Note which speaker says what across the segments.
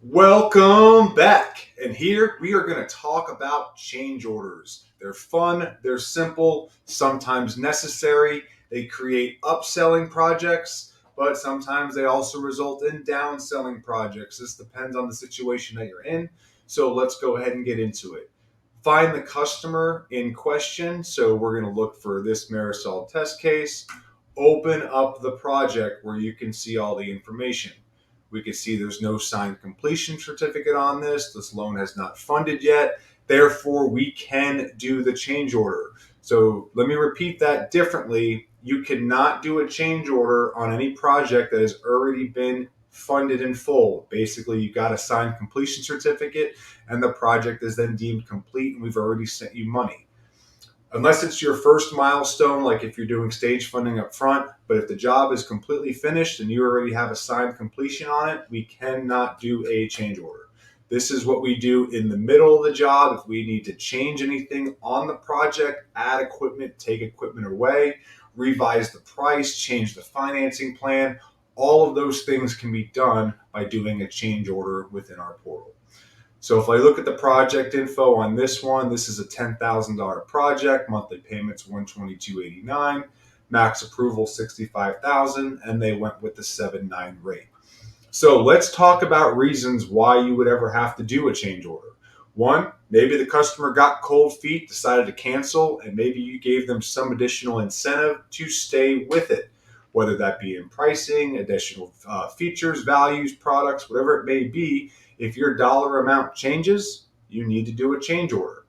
Speaker 1: Welcome back. And here we are going to talk about change orders. They're fun, they're simple, sometimes necessary. They create upselling projects, but sometimes they also result in downselling projects. This depends on the situation that you're in. So let's go ahead and get into it. Find the customer in question. So we're going to look for this Marisol test case. Open up the project where you can see all the information. We can see there's no signed completion certificate on this. This loan has not funded yet. Therefore, we can do the change order. So let me repeat that differently. You cannot do a change order on any project that has already been funded in full. Basically, you got a signed completion certificate and the project is then deemed complete and we've already sent you money. Unless it's your first milestone, like if you're doing stage funding up front, but if the job is completely finished and you already have a signed completion on it, we cannot do a change order. This is what we do in the middle of the job. If we need to change anything on the project, add equipment, take equipment away, revise the price, change the financing plan, all of those things can be done by doing a change order within our portal. So if I look at the project info on this one, this is a $10,000 project, monthly payments $122.89, max approval $65,000, and they went with the 7.9 rate. So let's talk about reasons why you would ever have to do a change order. One, maybe the customer got cold feet, decided to cancel, and maybe you gave them some additional incentive to stay with it, whether that be in pricing, additional features, values, products, whatever it may be. If your dollar amount changes, you need to do a change order.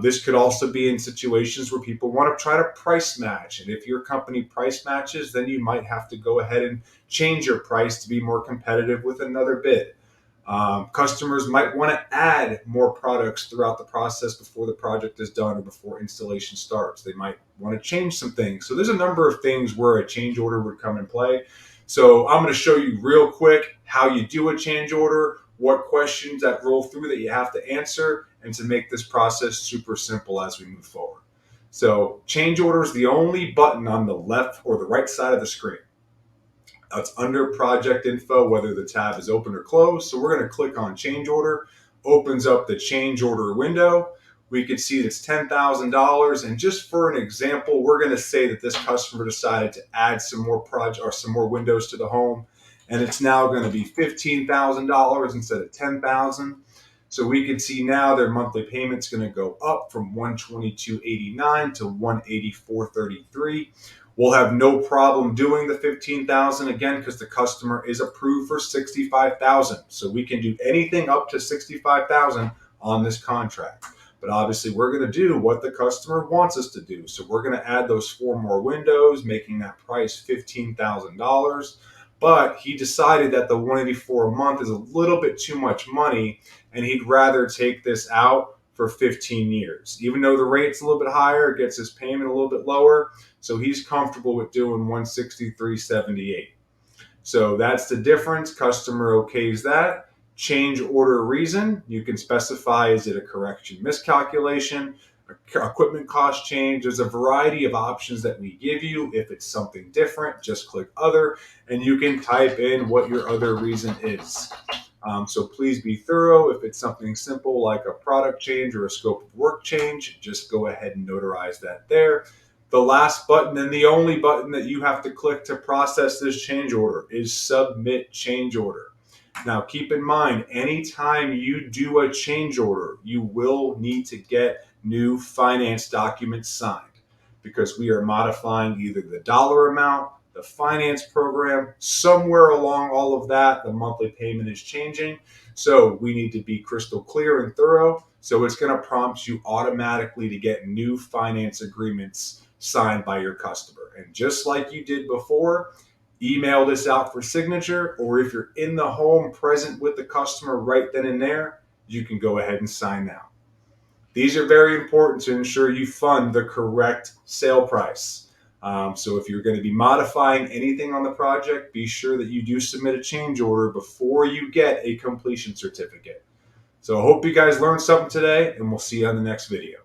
Speaker 1: This could also be in situations where people want to try to price match. And if your company price matches, then you might have to go ahead and change your price to be more competitive with another bid. Customers might want to add more products throughout the process before the project is done or before installation starts. They might want to change some things. So there's a number of things where a change order would come in play. So I'm going to show you real quick how you do a change order, what questions that roll through that you have to answer, and to make this process super simple as we move forward. So change order is the only button on the left or the right side of the screen. It's under project info, whether the tab is open or closed. So we're going to click on change order, opens up the change order window. We can see it's $10,000. And just for an example, we're going to say that this customer decided to add some more project or some more windows to the home. And it's now going to be $15,000 instead of $10,000. So we can see now their monthly payment's going to go up from $122.89 to $184.33. We'll have no problem doing the $15,000 again because the customer is approved for $65,000. So we can do anything up to $65,000 on this contract. But obviously we're going to do what the customer wants us to do. So we're going to add those 4 more windows, making that price $15,000. But he decided that the $184 a month is a little bit too much money and he'd rather take this out for 15 years. Even though the rate's a little bit higher, it gets his payment a little bit lower. So he's comfortable with doing $163.78. So that's the difference. Customer okays that. Change order reason. You can specify, is it a correction miscalculation, equipment cost change? There's a variety of options that we give you. If it's something different, just click other and you can type in what your other reason is. So please be thorough. If it's something simple like a product change or a scope of work change, just go ahead and notarize that there. The last button and the only button that you have to click to process this change order is submit change order. Now keep in mind, anytime you do a change order, you will need to get new finance documents signed because we are modifying either the dollar amount, the finance program, somewhere along all of that, the monthly payment is changing. So we need to be crystal clear and thorough. So it's going to prompt you automatically to get new finance agreements signed by your customer. And just like you did before, email this out for signature, or if you're in the home present with the customer right then and there, you can go ahead and sign now. These are very important to ensure you fund the correct sale price. So if you're going to be modifying anything on the project, be sure that you do submit a change order before you get a completion certificate. So I hope you guys learned something today, and we'll see you on the next video.